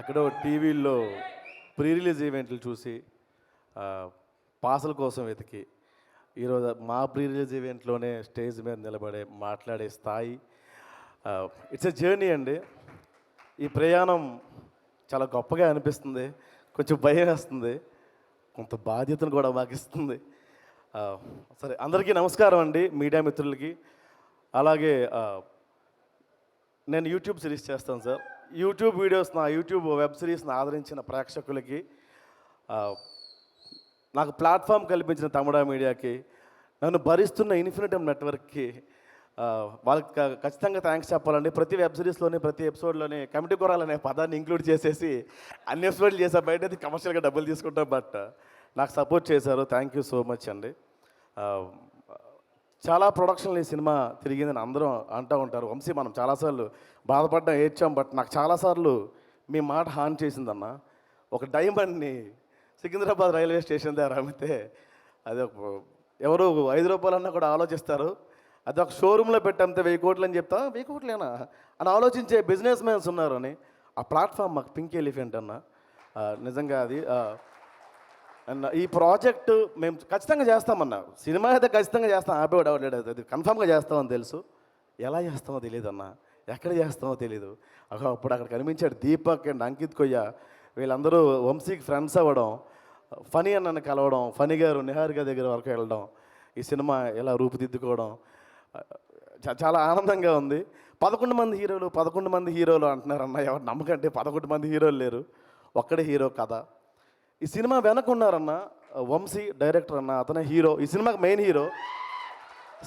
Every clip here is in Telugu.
ఎక్కడో టీవీల్లో ప్రీ రిలీజ్ ఈవెంట్లు చూసి పాసల కోసం వెతికి ఈరోజు మా ప్రీ రిలీజ్ ఈవెంట్లోనే స్టేజ్ మీద నిలబడే మాట్లాడే స్థాయి ఇట్స్ ఎ జర్నీ అండి. ఈ ప్రయాణం చాలా గొప్పగా అనిపిస్తుంది, కొంచెం భయం వేస్తుంది, కొంత బాధ్యతను కూడా మాకు ఇస్తుంది. సరే, అందరికీ నమస్కారం అండి, మీడియా మిత్రులకి. అలాగే నేను యూట్యూబ్ సిరీస్ చేస్తాను సార్. యూట్యూబ్ వీడియోస్, నా యూట్యూబ్ వెబ్ సిరీస్ని ఆదరించిన ప్రేక్షకులకి, నాకు ప్లాట్ఫామ్ కల్పించిన తమిళ మీడియాకి, నన్ను భరిస్తున్న ఇన్ఫినిటమ్ నెట్వర్క్కి వాళ్ళకి ఖచ్చితంగా థ్యాంక్స్ చెప్పాలండి. ప్రతి వెబ్ సిరీస్లోని ప్రతి ఎపిసోడ్లోని కమిటీ కూరాలు అనే పదాన్ని ఇంక్లూడ్ చేసేసి అన్ని ఎపిసోడ్లు చేసే బయట అది కమర్షియల్గా డబ్బులు తీసుకుంటాం, బట్ నాకు సపోర్ట్ చేశారు. థ్యాంక్ యూ సో మచ్ అండి. చాలా ప్రొడక్షన్లు ఈ సినిమా తిరిగిందని అందరూ అంటూ ఉంటారు. వంశీ, మనం చాలాసార్లు బాధపడ్డాం, ఏడ్చాం, బట్ నాకు చాలాసార్లు మీ మాట హాన్ చేసిందన్న. ఒక డైమండ్ని సికింద్రాబాద్ రైల్వే స్టేషన్ దగ్గర అమ్మితే అది ఎవరు 5 రూపాయలన్నా కూడా ఆలోచిస్తారు. అది ఒక షోరూంలో పెట్టంతే 1000 కోట్లు అని చెప్తా, 1000 కోట్లేనా అని ఆలోచించే బిజినెస్ మ్యాన్స్ ఉన్నారు అని. ఆ ప్లాట్ఫామ్ మాకు పింక్ ఎలిఫెంట్ అన్న, నిజంగా అది. అండ్ ఈ ప్రాజెక్టు మేము ఖచ్చితంగా చేస్తామన్నా. సినిమా అయితే ఖచ్చితంగా చేస్తాం, ఆపేవాడు అవ్వలేడు, అది కన్ఫామ్గా చేస్తామని తెలుసు. ఎలా చేస్తామో తెలియదు అన్న, ఎక్కడ చేస్తామో తెలీదు. అప్పుడు అక్కడ కనిపించాడు దీపక్ అండ్ అంకిత్ కొయ్య, వీళ్ళందరూ వంశీకి ఫ్రెండ్స్ అవ్వడం, ఫనీ అన్నని కలవడం, ఫనీ గారు నిహారిక దగ్గర వరకు వెళ్ళడం, ఈ సినిమా ఎలా రూపుదిద్దుకోవడం చాలా ఆనందంగా ఉంది. 11 మంది హీరోలు అంటున్నారన్న. ఎవరు నమ్మకంటే 11 మంది హీరోలు లేరు, ఒక్కడే హీరో కథ. ఈ సినిమా వెనకున్నారన్న వంశీ డైరెక్టర్ అన్న, అతనే హీరో, ఈ సినిమాకి మెయిన్ హీరో.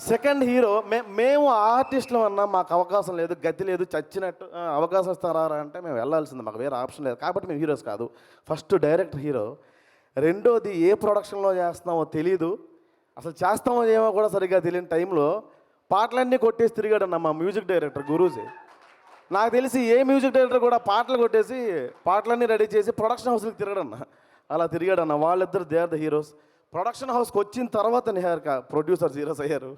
సెకండ్ హీరో మేము ఆర్టిస్టులు అన్నా, మాకు అవకాశం లేదు, గతి లేదు, చచ్చినట్టు అవకాశం ఇస్తారా అంటే మేము వెళ్ళాల్సింది, మాకు వేరే ఆప్షన్ లేదు, కాబట్టి మేము హీరోస్ కాదు. First director hero. రెండోది ఏ ప్రొడక్షన్లో చేస్తున్నామో తెలీదు, అసలు చేస్తామో ఏమో కూడా సరిగ్గా తెలియని టైంలో పాటలన్నీ కొట్టేసి తిరిగాడన్న మా మ్యూజిక్ డైరెక్టర్ గురూజీ. నాకు తెలిసి ఏ మ్యూజిక్ డైరెక్టర్ కూడా పాటలు కొట్టేసి పాటలన్నీ రెడీ చేసి ప్రొడక్షన్ హౌస్కి తిరగడన్న, అలా తిరిగాడన్న. వాళ్ళిద్దరు they are the heroes. Production హౌస్కి వచ్చిన తర్వాత నిహారిక ప్రొడ్యూసర్స్ హీరోస్ అయ్యారు.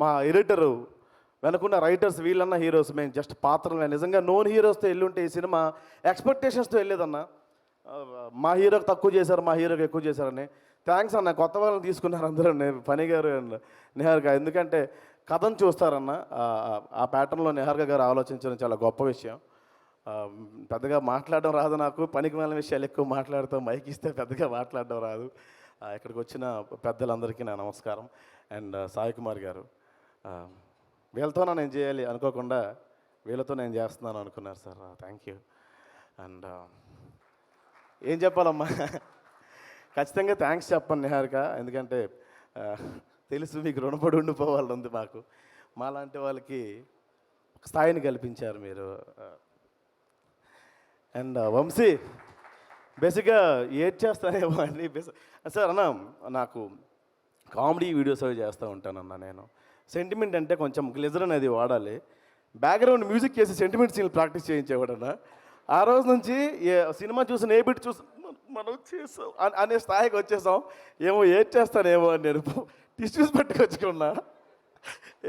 మా ఎడిటరు, వెనుకున్న రైటర్స్, వీళ్ళన్న హీరోస్, మేము జస్ట్ పాత్రలే. నిజంగా నోన్ హీరోస్తో వెళ్ళుంటే ఈ సినిమా ఎక్స్పెక్టేషన్స్తో వెళ్ళేదన్న. మా హీరోకి తక్కువ చేశారు, మా హీరోకి ఎక్కువ చేశారని. థ్యాంక్స్ అన్న, కొత్త వాళ్ళని తీసుకున్నారు అందరూ, ఫనీ గారు అండ్ నిహారిక. ఎందుకంటే కథను చూస్తారన్న, ఆ ప్యాటర్న్లో నిహారిక గారు ఆలోచించడం చాలా గొప్ప విషయం. పెద్దగా మాట్లాడడం రాదు నాకు, పనికి మాలిన విషయాలు ఎక్కువ మాట్లాడతాం, మైక్ ఇస్తే పెద్దగా మాట్లాడడం రాదు. ఇక్కడికి వచ్చిన పెద్దలందరికీ నా నమస్కారం. అండ్ సాయి కుమార్ గారు, వీళ్ళతోనే నేను చేయాలి అనుకోకుండా వీళ్ళతో నేను చేస్తున్నాను అనుకున్నారు సార్, థ్యాంక్ యూ. అండ్ ఏం చెప్పాలమ్మా, ఖచ్చితంగా థ్యాంక్స్ చెప్పండి నిహారిక, ఎందుకంటే తెలుసు మీకు రుణపడి ఉండిపోవాలి ఉంది మాకు. మాలాంటి వాళ్ళకి ఒక స్థాయిని కల్పించారు మీరు. అండ్ వంశీ, బేసిక్గా ఏడ్ చేస్తానేమో అండి సార్ అన్న, నాకు కామెడీ వీడియోస్ అవి చేస్తూ ఉంటానన్న. నేను సెంటిమెంట్ అంటే కొంచెం గ్లిజర్ అనేది వాడాలి, బ్యాక్గ్రౌండ్ మ్యూజిక్ చేసి సెంటిమెంట్ సీన్లు ప్రాక్టీస్ చేయించేవాడన్న. ఆ రోజు నుంచి సినిమా చూసిన ఏ బిట్ చూసి మనం చేసాం అనే స్థాయికి వచ్చేసాం. ఏమో ఏడ్ చేస్తానేమో అని నేను టిష్యూస్ పెట్టుకొచ్చుకున్నా,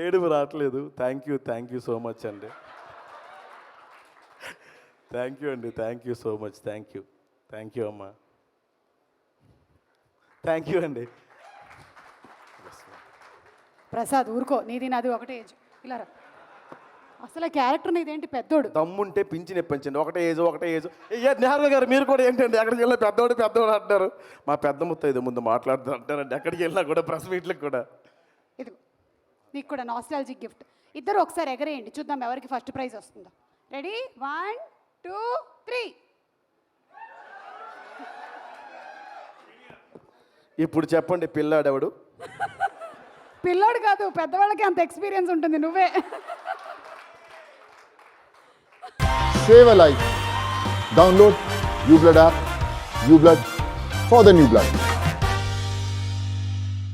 ఏడుపు రావట్లేదు. థ్యాంక్ యూ సో మచ్ అండి. థ్యాంక్ యూ అండి, thank you so much. Thank you అమ్మా, థ్యాంక్ యూ అండి. ప్రసాద్ ఊరుకో, నీది నాది ఒకటే ఏజ్, ఇలా రా. అసలు క్యారెక్టర్ నీదేంటి పెద్దోడు, దమ్ముంటే పించి నెప్పించండి, ఒకటే ఏజ్. నిహారిక గారు మీరు కూడా ఏంటండి ఎక్కడికి వెళ్ళినా పెద్దోడు అంటారు. మా పెద్ద ముత్తైదు ముందు మాట్లాడుతూ అంటారండి, ఎక్కడికి వెళ్ళినా కూడా ప్రెస్ మీట్లకు కూడా. ఇది నీకు కూడా నాస్టాలజిక్ గిఫ్ట్. ఇద్దరు ఒకసారి ఎగరేయండి, చూద్దాం ఎవరికి ఫస్ట్ ప్రైజ్ వస్తుందో. రెడీ, 1 2 3. ఇప్పుడు చెప్పండి, పిల్లాడెవడు? పిల్లోడు కాదు, పెద్దవాళ్ళకి అంత ఎక్స్పీరియన్స్ ఉంటుంది, నువ్వే. Save a life. Download uBlood app. uBlood for the new blood.